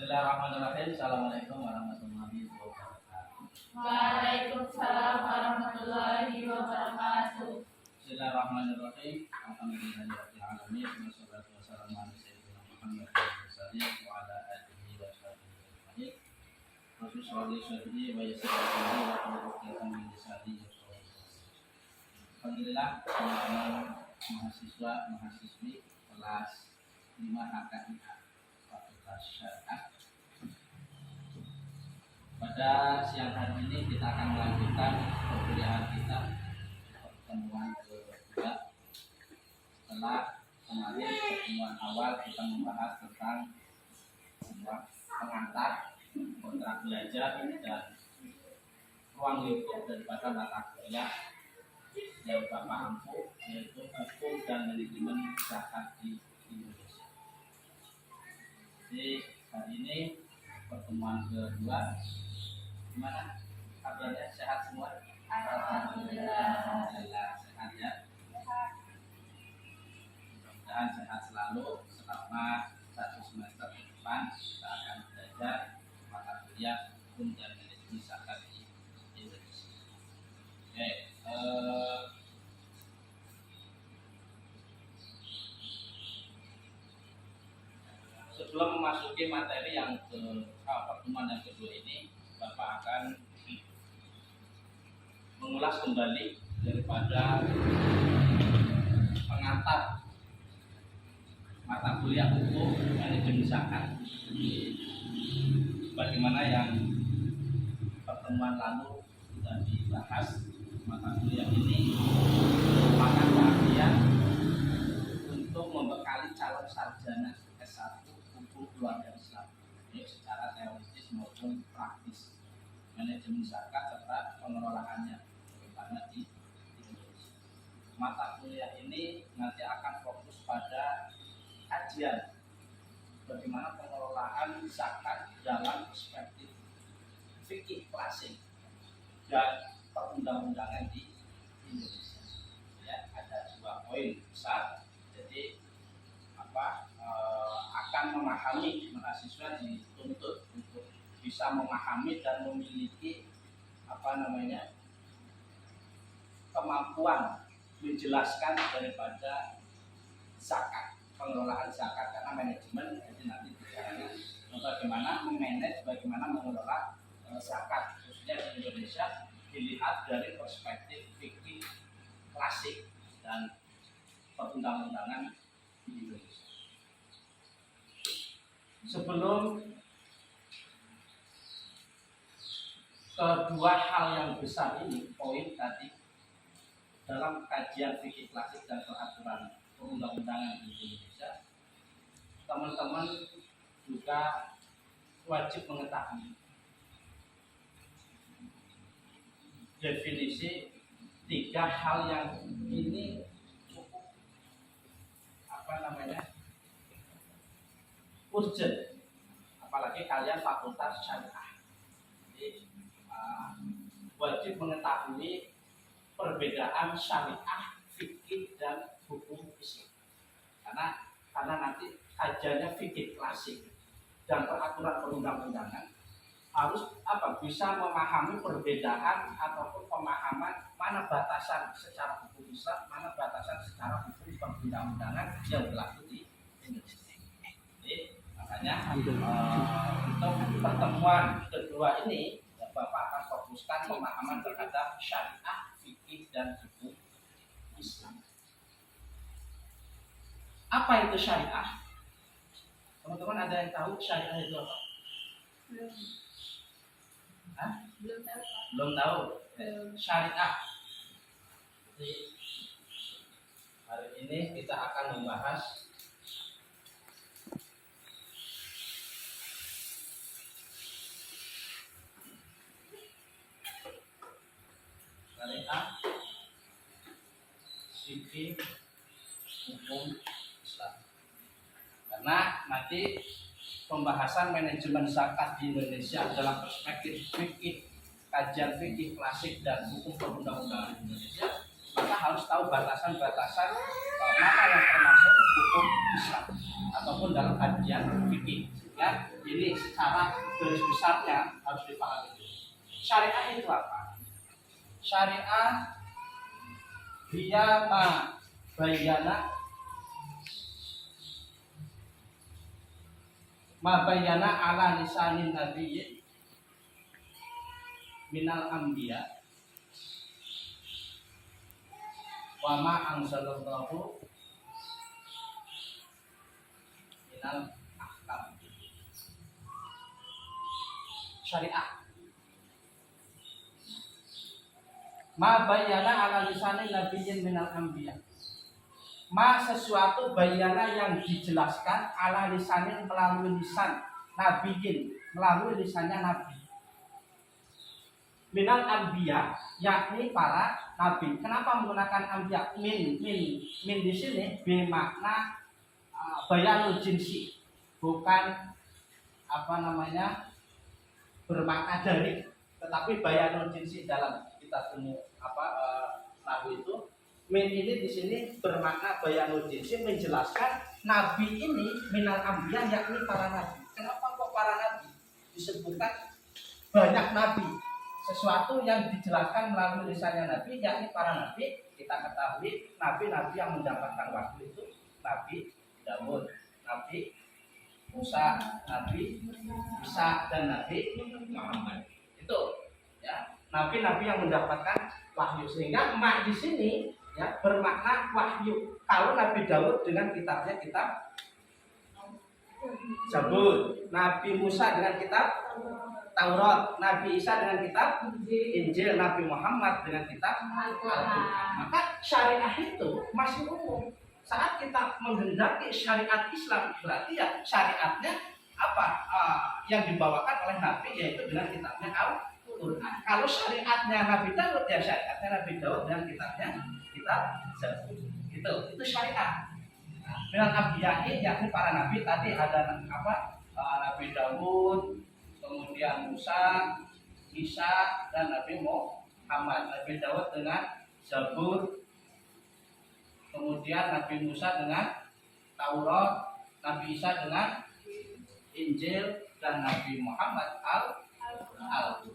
Bismillahirrahmanirrahim. Assalamualaikum warahmatullahi wabarakatuh. Waalaikumsalam warahmatullahi wabarakatuh. Bismillahirrahmanirrahim. Alhamdulillahirabbil alamin. Wassalatu wassalamu ala sayyidina Muhammad wa ala alihi wa sahbihi ajma'in. Rabbi shrah li sadri wa yassir li amri wahlul 'uqdatam min lisani yafqahu qawli. Alhamdulillah, teman-teman mahasiswa mahasiswi kelas 5 HKIA Fakultas Syariah. Pada siang hari ini kita akan melanjutkan perkuliahan kita, pertemuan kedua. Setelah kemarin pertemuan awal kita membahas tentang sebuah pengantar, kontrak belajar dan ruang lingkup daripada mata kuliah yang Bapak ampuh, yaitu hukum dan manajemen zakat di Indonesia. Jadi hari ini pertemuan kedua, gimana kabarnya? Sehat semua? Alhamdulillah. Alhamdulillah sehat ya. Mudah-mudahan sehat selalu selama 1 semester ke depan kita akan belajar mata kuliah hukum dan manajemen zakat di Indonesia. Oke, sebelum memasuki materi yang pertemuan yang kedua ini, Bapak akan mengulas kembali daripada pengantar mata kuliah hukum manajemen zakat, bagaimana yang pertemuan lalu sudah dibahas. Mata kuliah ini merupakan bagian untuk membekali calon sarjana S1 hukum keluarga Islam, baik secara teoritis maupun praktis, manajemen zakat serta pengelolaannya, terutama di Indonesia. Mata kuliah ini nanti akan fokus pada kajian bagaimana pengelolaan zakat dalam perspektif fikih klasik dan perundang-undangan di Indonesia. Ya, ada 2 poin besar. Jadi akan memahami, mahasiswa dituntut untuk bisa memahami dan memiliki kemampuan menjelaskan daripada zakat, pengelolaan zakat, karena manajemen jadi nanti bicaranya bagaimana memanage, bagaimana mengelola zakat khususnya di Indonesia dilihat dari perspektif fikih klasik dan perundang-undangan di Indonesia. Sebelum kedua hal yang besar ini, poin tadi dalam kajian fikih klasik dan peraturan perundang-undangan di Indonesia, teman-teman juga wajib mengetahui definisi 3 hal yang ini cukup urgent, apalagi kalian fakultas syariah. Jadi wajib mengetahui perbedaan syariah, fikih dan hukum Islam. Karena nanti kajiannya fikih klasik dan peraturan perundang-undangan harus bisa memahami perbedaan ataupun pemahaman mana batasan secara hukum Islam, mana batasan secara hukum perundang-undangan yang berlaku di Indonesia. Jadi makanya untuk pertemuan kedua ini Bapak akan fokuskan pemahaman terhadap syariah, fikih dan hukum Islam. Apa itu syariah? Teman-teman ada yang tahu syariah itu apa? Belum tahu. Syariah. Jadi, hari ini kita akan membahas syariah, fikih, hukum Islam. Karena nanti pembahasan manajemen zakat di Indonesia dalam perspektif fikih, kajian fikih klasik dan hukum perundang-undangan di Indonesia, maka harus tahu batasan-batasan mana yang termasuk hukum Islam ataupun dalam kajian fikih Ya, ini secara garis besarnya harus dipahami. Syariah itu apa? Syariah dia ma bayana ala lisanin nabiyyin minal anbiya wa ma anzalallahu minal ahkam. Syariah ma bayana ala lisanin nabiyyin minal anbiya. Ma sesuatu bayana yang dijelaskan ala lisanin melalui lisan nabiyyin, melalui lisannya nabi. Minal anbiya yakni para nabi. Kenapa menggunakan anbiya? Min di sini bermakna bayanul jinsi, bukan bermakna dari, tetapi bayanul jinsi dalam kitab nabi itu. Min ini di sini bermakna bayanul jinsi, menjelaskan nabi ini minal anbiya yakni para nabi. Kenapa kok para nabi? Disebutkan banyak nabi. Sesuatu yang dijelaskan melalui lisannya nabi yakni para nabi. Kita ketahui nabi-nabi yang mendapatkan wahyu itu Nabi Daud, Nabi Musa, Nabi Isa, dan Nabi Muhammad. Itu ya, nabi-nabi yang mendapatkan wahyu. Sehingga mak di sini ya bermakna wahyu. Kalau Nabi Daud dengan kitabnya kitab Zabur, Nabi Musa dengan kitab Taurat, Nabi Isa dengan kitab Injil, Nabi Muhammad dengan kitab Al-Quran. Maka syariah itu masih umum. Saat kita menghendaki syariat Islam, berarti ya syariatnya apa yang dibawakan oleh Nabi, yaitu dengan kitabnya Al-Quran. Kalau syariatnya Nabi Daud, ya syariatnya Nabi Daud dengan kitabnya kitab Zabur. Itu syariat. Dengan anbiya'i yakni para nabi. Tadi ada Nabi Daud, kemudian Musa, Isa, dan Nabi Muhammad. Nabi Daud dengan Zabur, kemudian Nabi Musa dengan Taurat, Nabi Isa dengan Injil, dan Nabi Muhammad Al-Quran.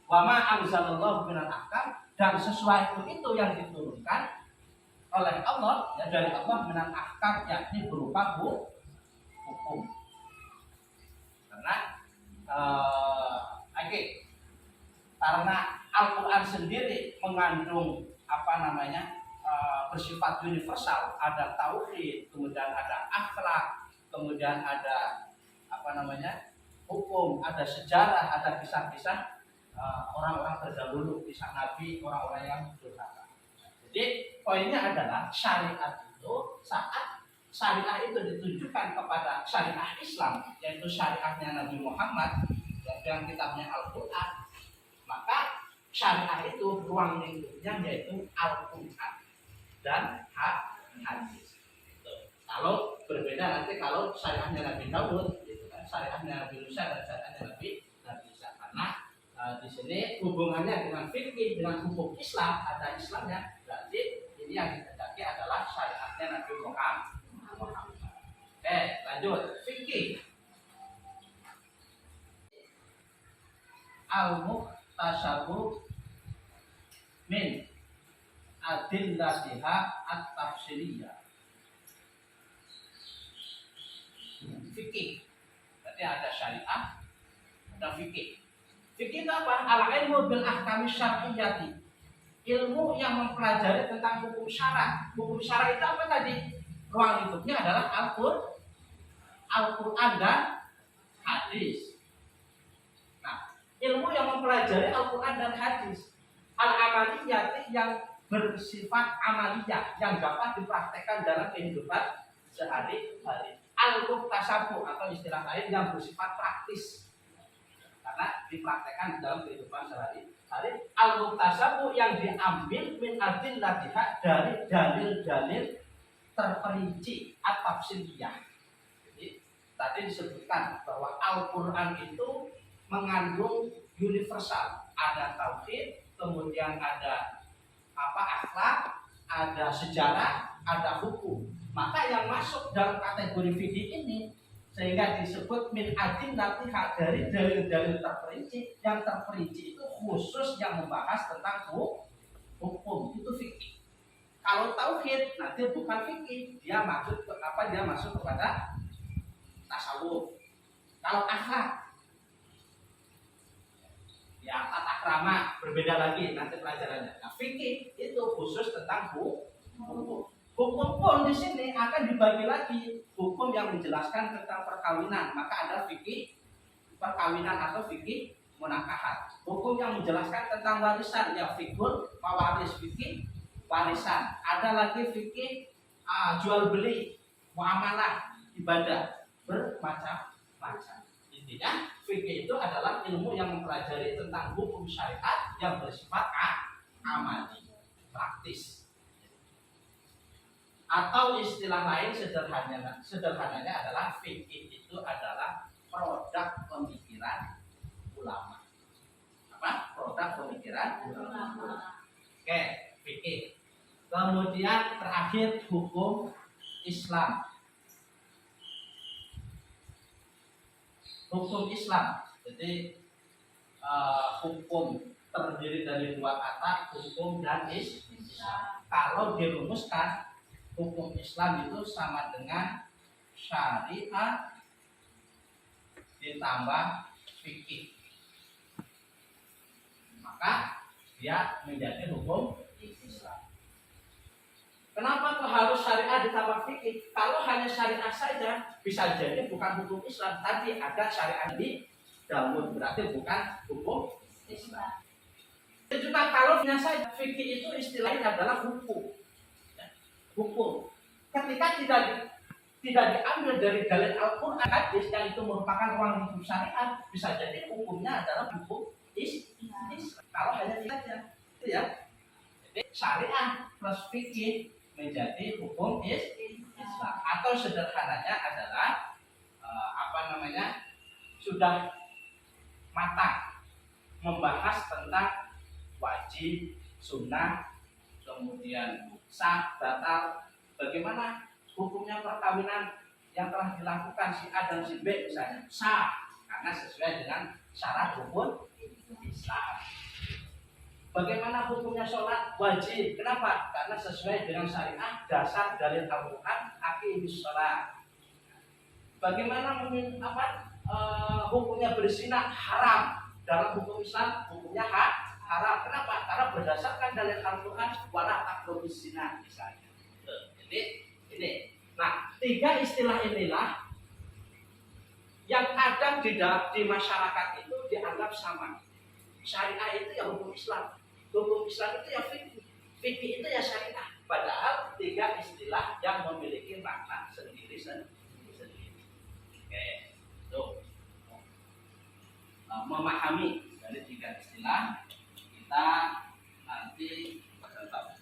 Wa ma anzalallahu minal ahkam, dan sesuatu itu yang diturunkan oleh Allah, ya dari Allah, minal ahkam yakni berupa hukum. Karena Al-Quran sendiri mengandung bersifat universal. Ada tauhid, kemudian ada akhlak, kemudian ada hukum, ada sejarah, ada kisah-kisah orang-orang terdahulu, kisah nabi, orang-orang yang durhaka. Jadi poinnya adalah syariat itu, saat syariah itu ditujukan kepada syariah Islam, yaitu syariatnya Nabi Muhammad yang kitabnya Al-Quran, maka syariah itu ruang lingkupnya yaitu Al-Quran dan hadis. Kalau berbeda nanti kalau syariatnya Nabi Daud, syariatnya Nabi Musa, dan syariatnya Nabi Isa. Karena di sini hubungannya dengan fikih, dengan hukum Islam, ada Islamnya. Berarti ini yang dikehendaki adalah syariatnya Nabi Muhammad. Oke, lanjut. Fikih. Al-muhtasabu min adillatiha at-tafsiriyah. Fikih. Berarti ada syariah, ada fikih. Fikih itu apa? Al-ilmu bil ahkami syar'iyyati. Ilmu yang mempelajari tentang hukum syara. Hukum syara itu apa tadi? Ruang lingkupnya adalah Al-Quran dan hadis. Nah, ilmu yang mempelajari Al-Quran dan hadis. Al-amaliyati yang bersifat amaliyah, yang dapat dipraktekkan dalam kehidupan sehari-hari. Al-muhtasabu atau istilah lain yang bersifat praktis, karena dipraktekkan dalam kehidupan sehari-hari. Al-muhtasabu yang diambil min adillatiha, dari dalil-dalil terperinci at-tafsiriyah. Jadi tadi disebutkan bahwa Al-Quran itu mengandung universal, ada tauhid, kemudian ada akhlak, ada sejarah, ada hukum. Maka yang masuk dalam kategori fikih ini sehingga disebut min adillati dari dalil-dalil terperinci. Yang terperinci itu khusus yang membahas tentang hukum, itu fikih. Kalau tauhid nanti bukan fikih, dia masuk kepada tasawuf. Kalau akhlak, ya tata krama berbeda lagi nanti pelajarannya. Nah, fikih itu khusus tentang hukum. Hukum pun di sini akan dibagi lagi, hukum yang menjelaskan tentang perkawinan, maka ada fikih perkawinan atau fikih munakahat. Hukum yang menjelaskan tentang warisan, ya fikih mawaris, fikih warisan. Ada lagi fikih jual beli, muamalah, ibadah bermacam-macam. Intinya fikih itu adalah ilmu yang mempelajari tentang hukum syariat yang bersifat amali, praktis. Atau istilah lain sederhananya adalah fikih itu adalah produk pemikiran ulama. Apa? Produk pemikiran ulama. Oke, fikih. Kemudian terakhir hukum Islam. Hukum Islam. Jadi hukum terdiri dari dua kata, hukum dan Islam. Kalau dirumuskan, hukum Islam itu sama dengan syariat ditambah fikih, maka dia menjadi hukum Islam. Kenapa kok harus syariat ditambah fikih? Kalau hanya syariat saja bisa jadi bukan hukum Islam. Tadi ada syariat di dalam, berarti bukan hukum Islam. Dan juga kalau hanya saja fikih itu istilahnya adalah hukum. Hukum. Ketika tidak diambil dari dalil Al-Quran hadis yang itu merupakan ruang hukum syariat, bisa jadi hukumnya adalah hukum Islam. Kalau hanya saja, itu ya. Jadi syariat plus fikih menjadi hukum Islam. Atau sederhananya adalah sudah matang membahas tentang wajib, sunnah, kemudian sah, batal, bagaimana hukumnya perkawinan yang telah dilakukan si A dan si B misalnya, sah karena sesuai dengan syarat hukum Islam. Bagaimana hukumnya sholat wajib? Kenapa? Karena sesuai dengan syariat dasar dari Al-Quran, aqimus sholat. Bagaimana hukumnya berzina haram dalam hukum Islam? Hukumnya haram. Kenapa? Karena berdasarkan dalil Al-Quran, wala taqrabuz zina misalnya. Jadi ini. Nah, tiga istilah inilah yang kadang di masyarakat itu dianggap sama. Syariah itu ya hukum Islam, hukum Islam itu ya fikih, fikih itu ya syariah. Padahal tiga istilah yang memiliki makna sendiri-sendiri. Oke, tuh. Memahami dari tiga istilah kita nanti tetap.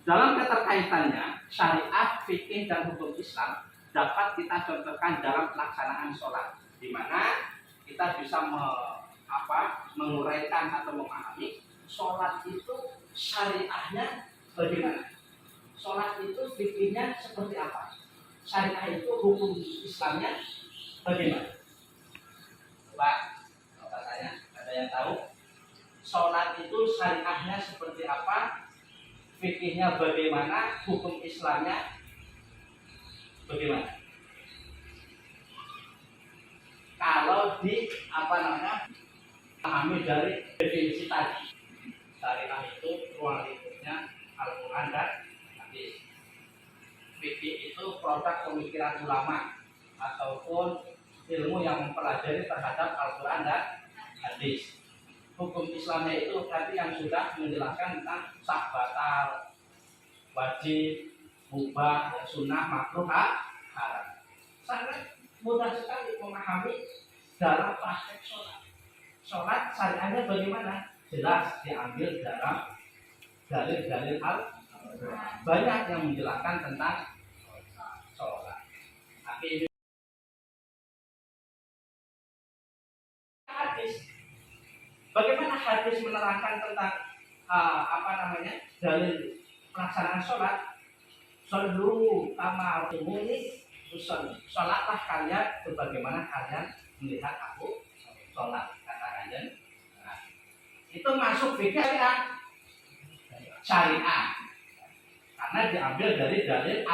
Dalam keterkaitannya, syariat, fikih, dan hukum Islam dapat kita contohkan dalam pelaksanaan sholat, di mana kita bisa menguraikan atau memahami sholat itu syariahnya bagaimana, sholat itu fikihnya seperti apa, syariah itu hukum Islamnya bagaimana. Coba tanya, ada yang tahu sholat itu syariahnya seperti apa, fikihnya bagaimana, hukum Islamnya bagaimana? Kalau pahami dari definisi tadi, syariah itu ruang lingkupnya Al-Quran dan hadis. Fikih itu produk pemikiran ulama ataupun ilmu yang mempelajari terhadap Al-Quran dan hadis. Hukum Islamnya itu tadi yang sudah menjelaskan tentang sah, batal, wajib, mubah, sunnah, makruh, haram. Sangat mudah sekali memahami dalam praktek sholat. Sholat syariahnya bagaimana? Jelas diambil dalam dalil-dalil Al-Quran. Banyak yang menjelaskan tentang sholat. Tapi hadis, bagaimana hadis menerangkan tentang dalil pelaksanaan sholat? Sallu kama ini sholatlah kalian sebagaimana kalian melihat aku sholat, kata kalian. Nah, itu masuk fikih syariah karena diambil dari dalil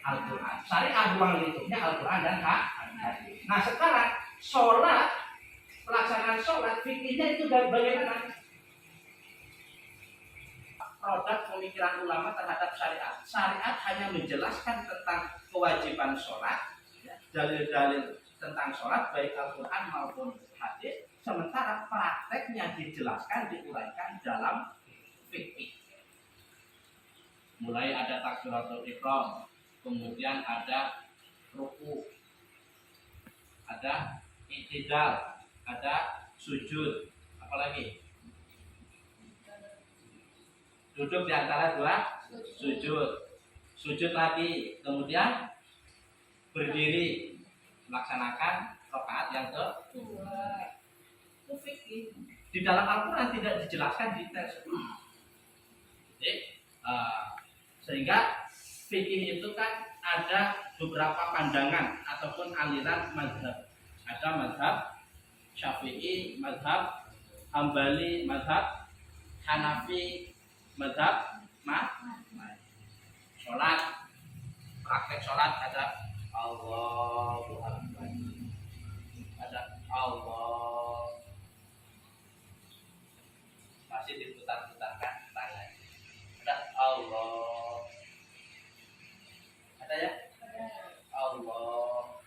Al-Quran. Syariah ruang lingkupnya Al-Quran dan hadis. Nah sekarang sholat, pelaksanaan sholat fikihnya itu dari bagaimana? Produk pemikiran ulama terhadap syariat. Syariat hanya menjelaskan tentang kewajiban sholat, dalil-dalil tentang sholat baik Al-Quran maupun hadis. Sementara prakteknya dijelaskan, diuraikan dalam fikih. Mulai ada takbiratul ihram, kemudian ada ruku, ada i'tidal, ada sujud, apalagi duduk di antara dua sujud lagi, kemudian berdiri melaksanakan rakaat yang kedua. Itu fikih. Di dalam Al-Quran tidak dijelaskan detail sehingga fikih itu kan ada beberapa pandangan ataupun aliran mazhab. Ada mazhab Syafi'i, mazhab Hambali, mazhab Hanafi, mazhab sholat, praktek sholat ada Allahu Akbar, ada Allah, masih diputar-putarkan tangan, ada Allah, ada ya Allah,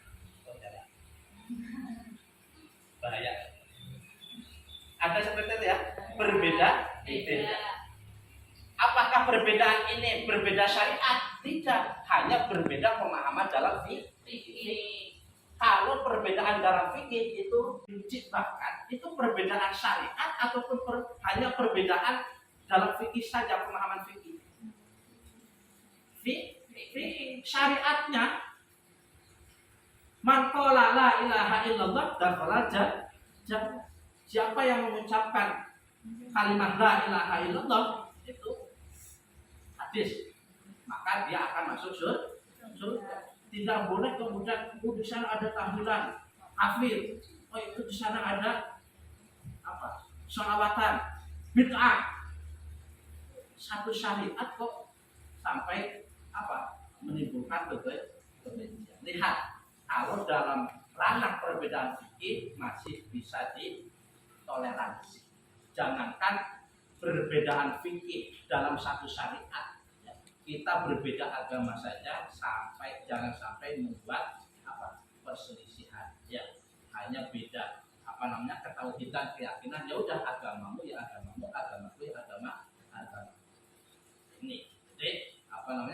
bahaya. Ada seperti itu ya, berbeda. Apakah perbedaan ini berbeda syariat? Tidak, hanya berbeda pemahaman dalam fikih. Kalau perbedaan dalam fikih itu diciptakan, itu perbedaan syariat ataupun hanya perbedaan dalam fikih saja, pemahaman fikih. Fikih syariatnya man qala la ilaha illallah dakhala jannah. Siapa yang mengucapkan kalimat la ilaha illallah itu hadis, maka dia akan masuk surga. Tidak boleh kemudian di sana ada tahlilan, kafir. Oh itu di sana ada apa? Sholawatan, bid'ah. Satu syariat kok sampai apa? Menimbulkan kebencian. Lihat, kalau dalam ranah perbedaan fikih masih bisa ditoleransi. Jangankan perbedaan fikih dalam satu syariat, kita berbeda agama saja jangan sampai membuat apa perselisihan. Ya, hanya beda ketauhidan, keyakinan. Ya udah, agamamu ya agamamu, agamaku ya agama. Ini, jadi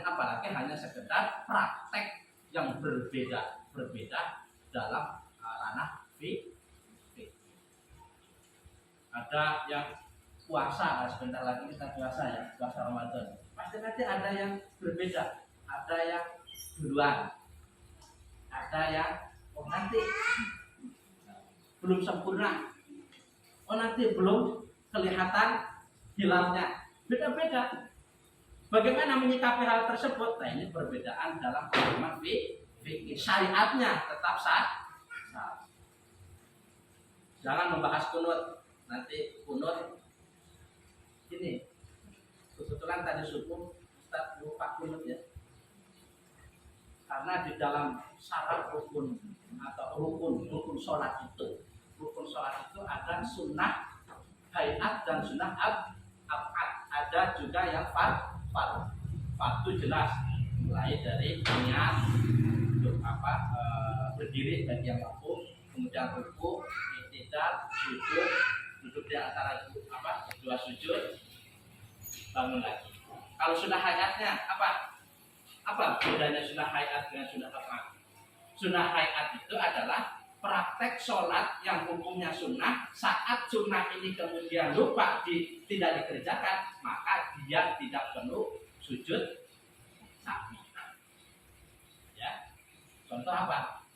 apalagi hanya sekedar praktek yang berbeda dalam ranah fikih. Ada yang puasa, sebentar lagi kita puasa ya, puasa Ramadan. Pasti nanti ada yang berbeda, ada yang duluan, ada yang nanti belum sempurna, nanti belum kelihatan hilalnya, beda-beda. Bagaimana menyikapi hal tersebut? Nah ini perbedaan dalam pemahaman fikih. Syariatnya tetap sah. Jangan membahas kunut. Nanti kunut ini kebetulan tadi subuh Ustaz lupa kunut ya, karena di dalam syarat rukun atau rukun sholat itu ada sunnah hayat dan sunnah abad, ada juga yang fardu jelas, mulai dari niat untuk berdiri bagi yang mampu, kemudian ruku, i'tidal, sujud, duduk di antara dua sujud, bangun lagi. Kalau sunnah hayatnya apa bedanya sunnah hayat dengan sunnah abad? Sunnah hayat itu adalah praktek sholat yang hukumnya sunnah. Saat sunnah ini kemudian lupa tidak dikerjakan, maka dia tidak perlu sujud sahwi. Ya, contoh apa?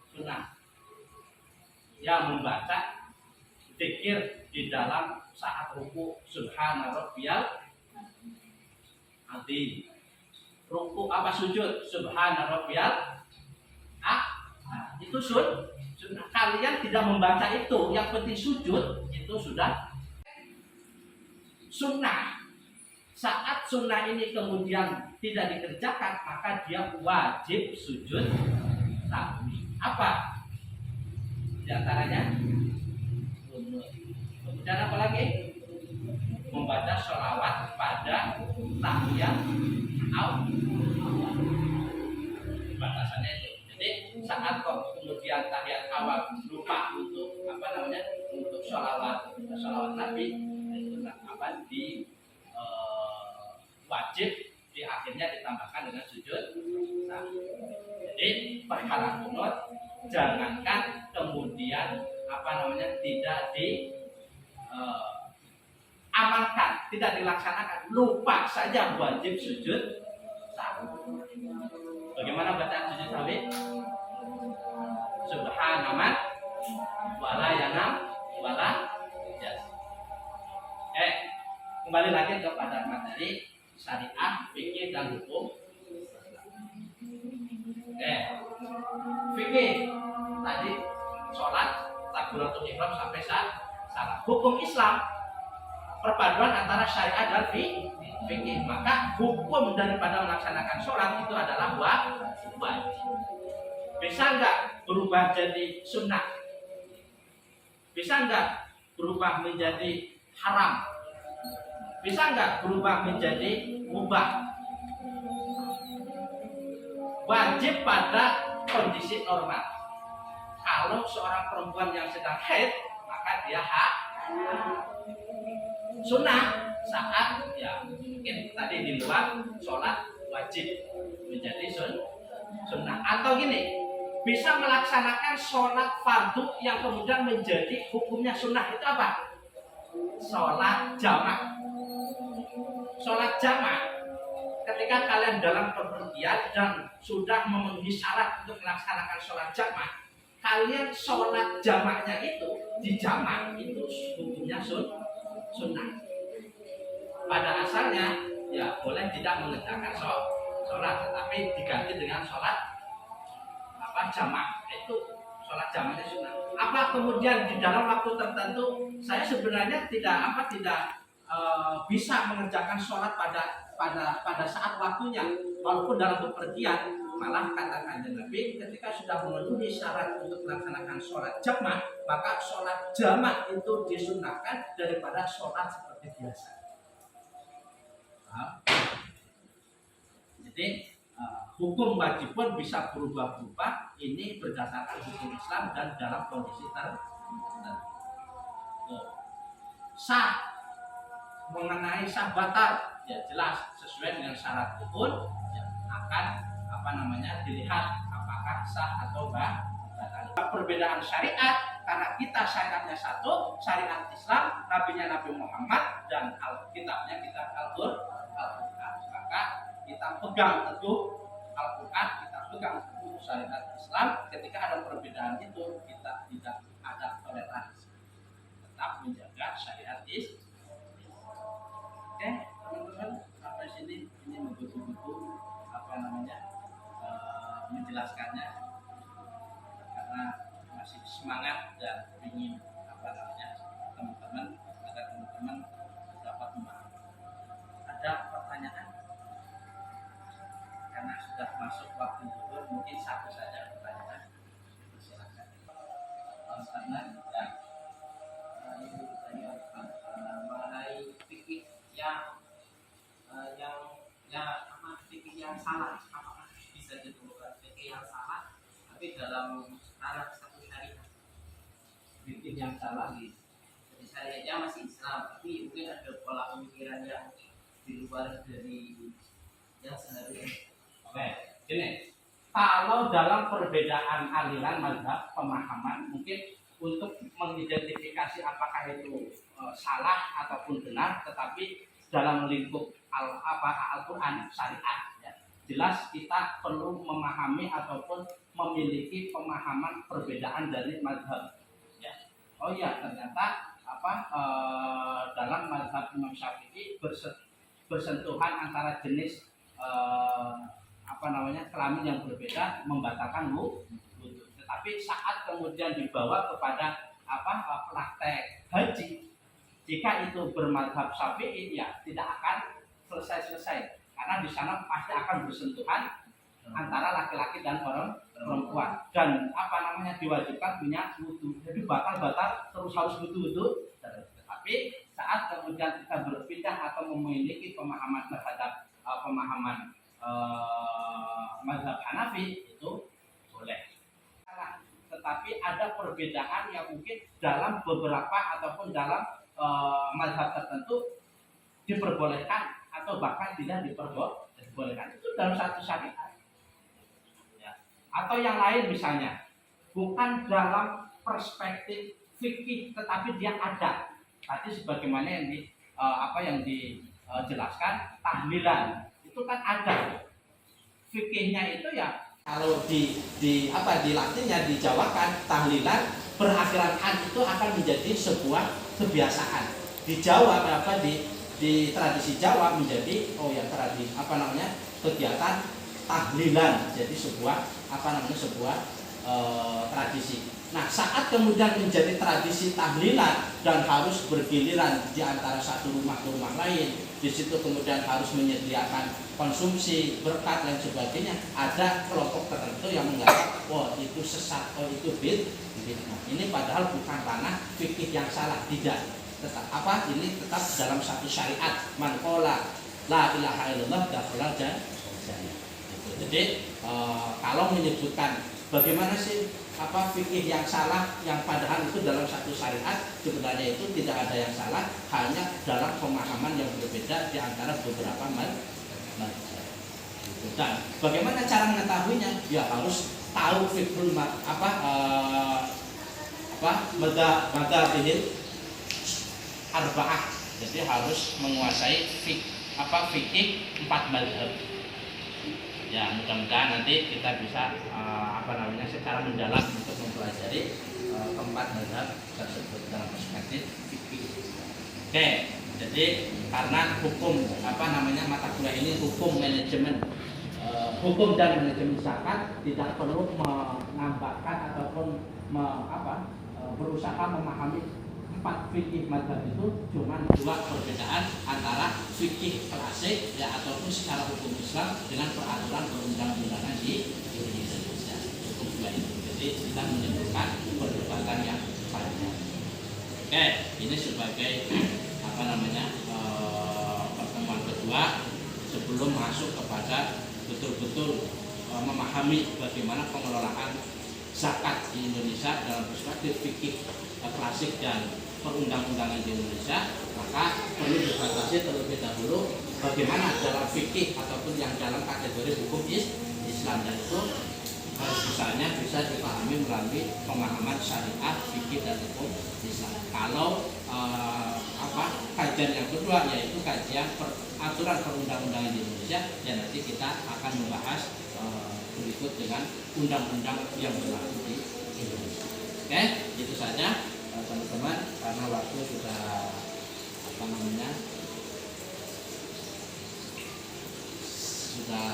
Sunnah yang membaca zikir di dalam saat ruku, subhana rabbiyal azim, ruku apa sujud subhana rabbiyal itu sunnah. Kalian tidak membaca itu, yang penting sujud itu sudah sunnah. Saat sunnah ini kemudian tidak dikerjakan, maka dia wajib sujud sahwi. Apa di antaranya? Kemudian apa lagi? Membaca sholawat pada tahiyat awal. Batasannya itu. Jadi saat kemudian tahiyat awal lupa untuk untuk sholawat Nabi, itu apa wajib di akhirnya ditambahkan dengan sujud. Nah, jadi perkara kunut jangankan kemudian tidak amalkan, tidak dilaksanakan, lupa saja wajib sujud sahwi. Bagaimana bacaan sujud sahwi? Subhanaman wala yanam wala jas. Kembali lagi kepada materi syariah, fikih dan hukum. Fikih tadi sholat takbiratul ihram sampai salam. Hukum Islam perpaduan antara syariat dan fikih. Maka hukum daripada melaksanakan sholat itu adalah wajib. Bisa enggak berubah jadi sunnah? Bisa enggak berubah menjadi haram? Bisa enggak berubah menjadi mubah? Wajib pada kondisi normal. Kalau seorang perempuan yang sedang haid, maka dia sunnah saat mungkin tadi di luar sholat wajib menjadi sunnah. Atau gini, bisa melaksanakan sholat fardu yang kemudian menjadi hukumnya sunnah. Itu apa? Sholat jamak. Sholat jamak ketika kalian dalam perpergian dan sudah memenuhi syarat untuk melaksanakan sholat jamak, kalian sholat jamaknya itu di jamak itu hukumnya sunnah. Pada asalnya boleh tidak mengerjakan sholat, tetapi diganti dengan sholat jamak. Itu sholat jamaknya sunnah. Apa kemudian di dalam waktu tertentu saya sebenarnya tidak bisa mengerjakan sholat pada saat waktunya, walaupun dalam bepergian. Malah katakan Nabi, ketika sudah memenuhi syarat untuk melaksanakan sholat jamak, maka sholat jamak itu disunahkan daripada sholat seperti biasa. Jadi hukum wajib pun bisa berubah-ubah. Ini berdasarkan hukum Islam dan dalam kondisi tertentu. Sah mengenai sah batal, jelas sesuai dengan syarat hukum akan dilihat apakah sah atau batal. Perbedaan syariat karena kita syariatnya satu, syariat Islam, nabinya Nabi Muhammad dan kitabnya kitab Al-Qur'an. Maka kita pegang teguh Al-Quran, kita pegang teguh syariat Islam. Ketika ada perbedaan itu, kita tidak ada toleransi, tetap menjaga syariat Islam. Oke, teman-teman, sampai sini ini betul-betul menjelaskannya karena masih semangat dan ingin teman-teman agar teman-teman dapat memahami. Ada pertanyaan? Karena sudah masuk waktu zuhur, mungkin satu saja pertanyaan. Silakan. Ibu bertanya mengenai fikih fikih yang salah, apakah bisa ditemukan fikih yang salah tapi dalam ranah satu syariat? Fikih yang salah Jadi syariatnya masih Islam, tapi mungkin ada pola pemikiran yang di luar dari yang seharusnya. Oke, gini. Kalau dalam perbedaan aliran mazhab pemahaman, mungkin untuk mengidentifikasi apakah itu salah ataupun benar, tetapi dalam lingkup Al-Quran syariat, jelas kita perlu memahami ataupun memiliki pemahaman perbedaan dari mazhab. Oh ya, ternyata dalam mazhab Imam Syafi'i bersentuhan antara jenis kelamin yang berbeda membatalkan wudhu. Tetapi saat kemudian dibawa kepada praktek haji, jika itu bermadhab Syafi'i, ya tidak akan selesai karena di sana pasti akan bersentuhan antara laki-laki dan perempuan, dan diwajibkan punya wudhu. Jadi batal terus harus wudhu. Tetapi saat kemudian kita berpindah atau memiliki pemahaman terhadap mazhab Hanafi, itu boleh. Tetapi ada perbedaan yang mungkin dalam beberapa ataupun dalam mazhab tertentu diperbolehkan atau bahkan tidak diperbolehkan. Itu dalam satu syariat. Ya. Atau yang lain misalnya, bukan dalam perspektif fikih, tetapi dia ada. Tadi sebagaimana yang dijelaskan tahlilan. Itu kan ada fikihnya itu ya, kalau di Latinnya dijawakan tahlilan berakhiran an itu akan menjadi sebuah kebiasaan. Di Jawa di tradisi Jawa menjadi kegiatan tahlilan, jadi sebuah tradisi. Nah, saat kemudian menjadi tradisi tahlilan dan harus bergiliran di antara satu rumah ke rumah lain, di situ kemudian harus menyediakan konsumsi, berkat dan sebagainya, ada kelompok tertentu yang mengatakan, itu sesat, itu bid'ah. Ini padahal bukan ranah fikih yang salah, tidak. Ini tetap dalam satu syariat. Man qala la ilaha illallah dakhala jannah. Jadi kalau menyebutkan bagaimana sih fikih yang salah, yang padahal itu dalam satu syariat, sebenarnya itu tidak ada yang salah, hanya dalam pemahaman yang berbeda di antara beberapa mazhab. Dan bagaimana cara mengetahuinya? Ya harus tahu fiqhul madzhabihil arba'ah. Jadi harus menguasai fikih 4 mazhab. Ya, mudah-mudahan nanti kita bisa secara mendalam untuk mempelajari keempat mazhab tersebut dalam perspektif fikih. Oke, jadi karena hukum mata kuliah ini hukum manajemen, hukum dan manajemen zakat, tidak perlu menambahkan ataupun berusaha memahami 4 fikih mazhab itu, cuma 2 perbedaan antara fikih klasik ya ataupun secara hukum Islam dengan peraturan perundang-undangan di Indonesia. Cukup 2 itu. Jadi kita menyebutkan perdebatan yang panjang. Oke, ini sebagai pertemuan kedua sebelum masuk kepada betul-betul memahami bagaimana pengelolaan zakat di Indonesia dalam perspektif fikih klasik dan perundang-undangan di Indonesia. Maka perlu dibatasi terlebih dahulu bagaimana dalam fikih ataupun yang dalam kategori hukum Islam, dan itu misalnya bisa dipahami melalui pemahaman syariat, fikih dan hukum Islam. Kalau kajian yang kedua yaitu kajian aturan perundang-undangan di Indonesia, dan nanti kita akan membahas berikut dengan undang-undang yang berlaku di Indonesia. Oke, itu saja teman-teman, karena waktu sudah sudah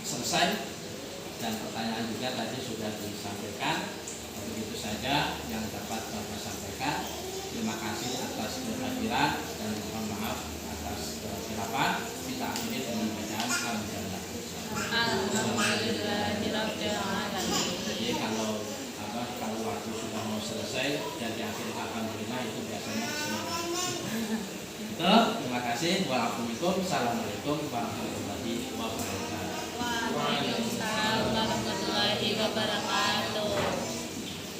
selesai dan pertanyaan juga tadi sudah disampaikan. Begitu saja yang dapat Bapak sampaikan. Terima kasih atas kehadiran dan mohon maaf atas kehilafan. Kita akhiri dengan bacaan alhamdulillah. Jadi kalau waktu sudah mau selesai dan diakhiri alhamdulillah, itu biasanya semangat. Itu, terima kasih. Wassalamualaikum warahmatullahi wabarakatuh. Waalaikumsalam warahmatullahi wabarakatuh.